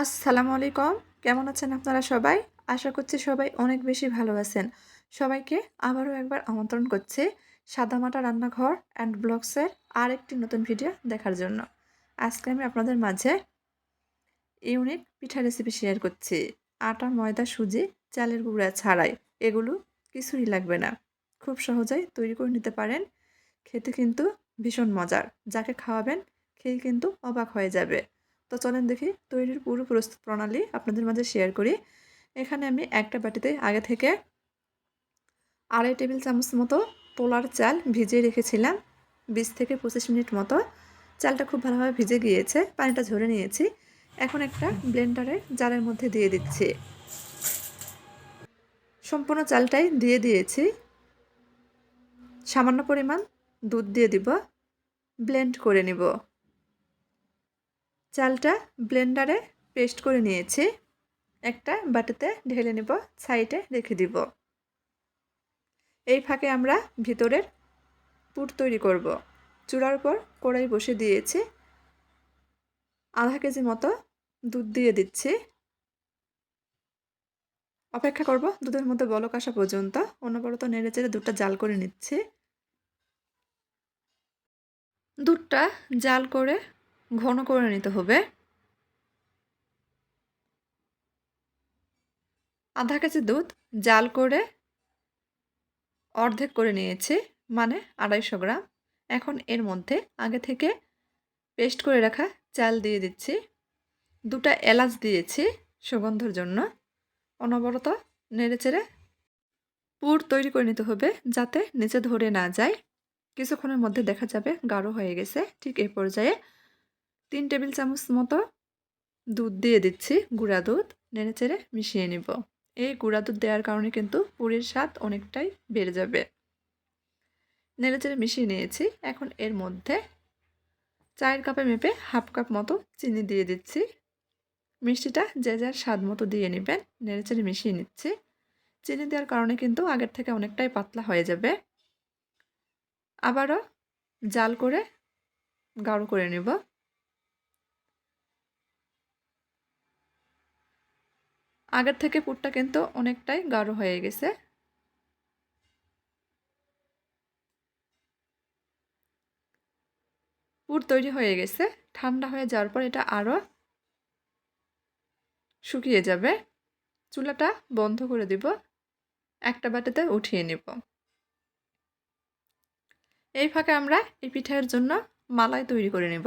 আসসালামু আলাইকুম। কেমন আছেন আপনারা সবাই? আশা করছি সবাই অনেক বেশি ভালো আছেন। সবাইকে আবারও একবার আমন্ত্রণ করছি সাদামাটা রান্নাঘর অ্যান্ড ব্লগসের আরেকটি নতুন ভিডিও দেখার জন্য। আজকে আমি আপনাদের মাঝে ইউনিক পিঠা রেসিপি শেয়ার করছি। আটা, ময়দা, সুজি, চালের গুঁড়া ছাড়াই। এগুলো কিছুই লাগবে না। খুব সহজেই তৈরি করে নিতে পারেন। খেতে কিন্তু ভীষণ মজার। যাকে খাওয়াবেন খেয়ে কিন্তু অবাক হয়ে যাবে। তো চলেন দেখি তৈরির পুরো প্রস্তুত প্রণালী আপনাদের মাঝে শেয়ার করি। এখানে আমি একটা বাটিতে আগে থেকে 2.5 টেবিল চামচ মতো পোলার চাল ভিজিয়ে রেখেছিলাম 20 থেকে 25 মিনিট মতো। চালটা খুব ভালোভাবে ভিজে গিয়েছে, পানিটা ঝরে নিয়েছি। এখন একটা ব্লেন্ডারে জারের মধ্যে দিয়ে দিচ্ছি। সম্পূর্ণ চালটাই দিয়ে দিয়েছি। সামান্য পরিমাণ দুধ দিয়ে দিব, ব্লেন্ড করে নিব। চালটা ব্লেন্ডারে পেস্ট করে নিয়েছি। একটা বাটিতে ঢেলে নিব, সাইডে রেখে দিব। এই ফাঁকে আমরা ভিতরের পুর তৈরি করব। চুলার উপর কড়াই বসে দিয়েছি। আধা কেজি মতো দুধ দিয়ে দিচ্ছি। অপেক্ষা করব দুধের মধ্যে বলক আসা পর্যন্ত। অনবরত নেড়েচেড়ে দুধটা জাল করে নিচ্ছি। দুধটা জাল করে ঘন করে নিতে হবে। আধা কেজি দুধ জাল করে অর্ধেক করে নিয়েছি, মানে 250 গ্রাম। এখন এর মধ্যে আগে থেকে পেস্ট করে রাখা চাল দিয়ে দিচ্ছি। 2টা এলাচ দিয়েছি সুগন্ধের জন্য। অনবরত নেড়েচেড়ে পুর তৈরি করে নিতে হবে যাতে নিচে ধরে না যায়। কিছুক্ষণের মধ্যে দেখা যাবে গাঢ় হয়ে গেছে। ঠিক এই পর্যায়ে 3 টেবিল চামচ মতো দুধ দিয়ে দিচ্ছি, গুঁড়া দুধ। নেড়েচেড়ে মিশিয়ে নিব। এই গুঁড়া দুধ দেওয়ার কারণে কিন্তু পুরের স্বাদ অনেকটাই বেড়ে যাবে। নেড়েচেড়ে মিশিয়ে নিয়েছি। এখন এর মধ্যে চায়ের কাপে মেপে হাফ কাপ মতো চিনি দিয়ে দিচ্ছি। মিষ্টিটা যে যার স্বাদ মতো দিয়ে নেবেন। নেড়েচেড়ে মিশিয়ে নিচ্ছি। চিনি দেওয়ার কারণে কিন্তু আগের থেকে অনেকটাই পাতলা হয়ে যাবে। আবারও জাল করে গাঢ় করে নেব। আগের থেকে পুরটা কিন্তু অনেকটাই গাঢ় হয়ে গেছে। পুর তৈরি হয়ে গেছে। ঠান্ডা হয়ে যাওয়ার পর এটা আরও শুকিয়ে যাবে। চুলাটা বন্ধ করে দিব। একটা বাটিতে উঠিয়ে নেব। এই ফাঁকে আমরা এই পিঠার জন্য মালাই তৈরি করে নেব।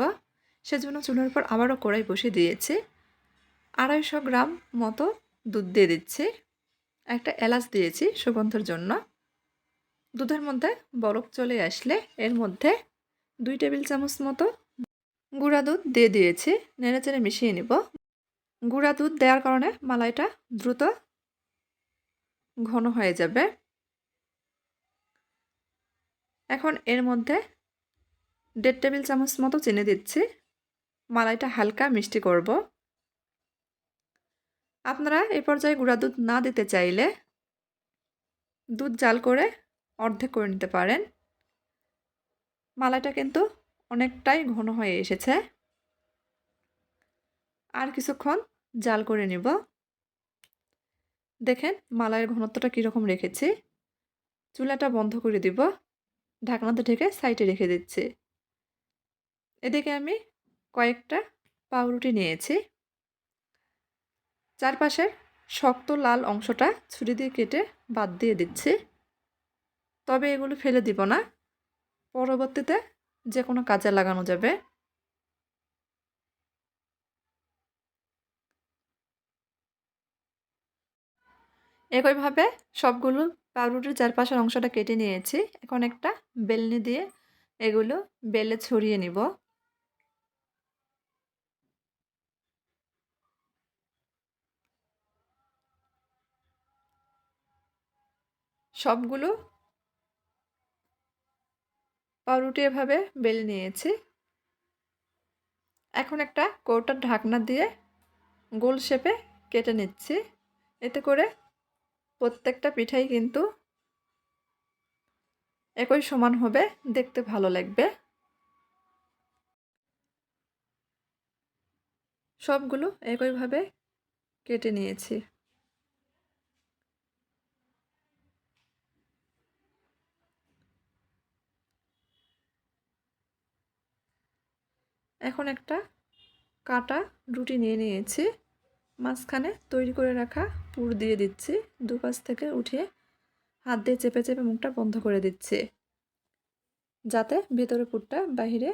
সেজন্য চুলার উপর আবারও কড়াই বসিয়ে দিয়েছি। 250 গ্রাম মতো দুধ দিয়ে দিচ্ছি। একটা এলাচ দিয়েছি সুগন্ধের জন্য। দুধের মধ্যে বরফ চলে আসলে এর মধ্যে 2 টেবিল চামচ মতো গুঁড়া দুধ দিয়ে দিয়েছি। নেড়েচেড়ে মিশিয়ে নিব। গুঁড়া দুধ দেওয়ার কারণে মালাইটা দ্রুত ঘন হয়ে যাবে। এখন এর মধ্যে 1.5 টেবিল চামচ মতো চিনি দিচ্ছি। মালাইটা হালকা মিষ্টি করব। আপনারা এই পর্যায়ে গুঁড়া দুধ না দিতে চাইলে দুধ জাল করে অর্ধেক করে নিতে পারেন। মালাইটা কিন্তু অনেকটাই ঘন হয়ে এসেছে। আর কিছুক্ষণ জাল করে নিব। দেখেন মালাইয়ের ঘনত্বটা কীরকম রেখেছি। চুলাটা বন্ধ করে দিব। ঢাকনাতে ঢেকে সাইডে রেখে দিচ্ছি। এদিকে আমি কয়েকটা পাউরুটি নিয়েছি। চারপাশের শক্ত লাল অংশটা ছুরি দিয়ে কেটে বাদ দিয়ে দিচ্ছি। তবে এগুলো ফেলে দিব না, পরবর্তীতে যে কোনো কাজে লাগানো যাবে। একইভাবে সবগুলো পাউরুটির চারপাশের অংশটা কেটে নিয়েছি। এখন একটা বেলনি দিয়ে এগুলো বেলে ছড়িয়ে নিব। সবগুলো পাউরুটি এভাবে বেলে নিয়েছি। এখন একটা কৌটার ঢাকনা দিয়ে গোল শেপে কেটে নিচ্ছি। এতে করে প্রত্যেকটা পিঠাই কিন্তু একই সমান হবে, দেখতে ভালো লাগবে। সবগুলো একইভাবে কেটে নিয়েছি। এখন একটা কাটা রুটি নিয়ে নিয়েছি, মাঝখানে তৈরি করে রাখা পুর দিয়ে দিচ্ছি, দুপাশ থেকে উঠিয়ে হাত দিয়ে চেপে চেপে মুখটা বন্ধ করে দিচ্ছি, যাতে ভেতরে পুরটা বাহিরে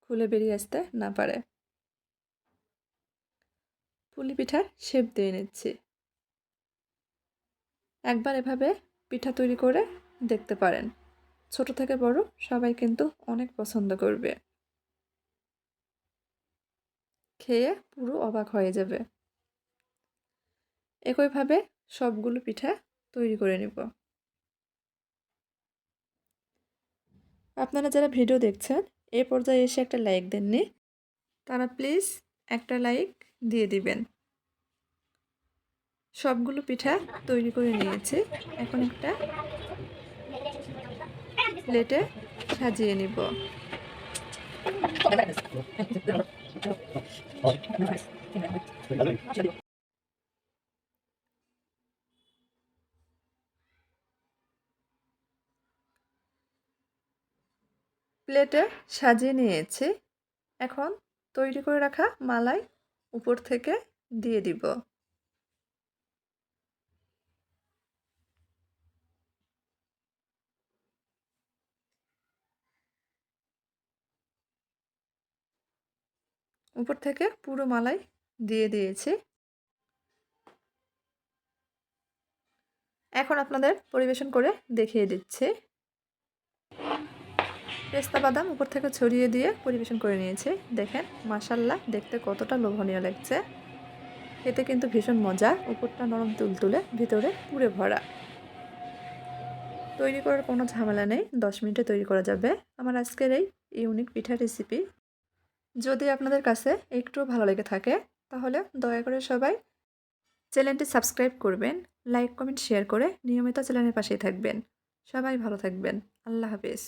খুলে বেরিয়ে আসতে না পারে। পুলি পিঠার শেপ দিয়ে নিচ্ছি। একবার এভাবে পিঠা তৈরি করে দেখতে পারেন, ছোট থেকে বড় সবাই কিন্তু অনেক পছন্দ করবে, খেয়ে পুরো অবাক হয়ে যাবে। একইভাবে সবগুলো পিঠা তৈরি করে নিব। আপনারা যারা ভিডিও দেখছেন এ পর্যায়ে এসে একটা লাইক দেননি, তারা প্লিজ একটা লাইক দিয়ে দিবেন। সবগুলো পিঠা তৈরি করে নিয়েছি, এখন একটা প্লেটে সাজিয়ে নিব। প্লেটে সাজিয়ে নিয়েছি, এখন তৈরি করে রাখা মালাই উপর থেকে দিয়ে দিব। উপর থেকে পুরো মালাই দিয়ে দিয়েছি। এখন আপনাদের পরিবেশন করে দেখিয়ে দিচ্ছি। পেস্তা বাদাম উপর থেকে ছড়িয়ে দিয়ে পরিবেশন করে নিয়েছি। দেখেন মাশাআল্লাহ দেখতে কতটা লোভনীয় লাগছে, খেতে কিন্তু ভীষণ মজা। উপরটা নরম তুলতুলে, ভিতরে পুরে ভরা। তৈরি করার কোনো ঝামেলা নেই, 10 মিনিটে তৈরি করা যাবে আমার আজকের এই ইউনিক পিঠা রেসিপি। যদি আপনাদের কাছে একটু ভালো লেগে থাকে তাহলে দয়া করে সবাই চ্যানেলটি সাবস্ক্রাইব করবেন, লাইক কমেন্ট শেয়ার করে নিয়মিত চ্যানেলের পাশেই থাকবেন। সবাই ভালো থাকবেন। আল্লাহ হাফেজ।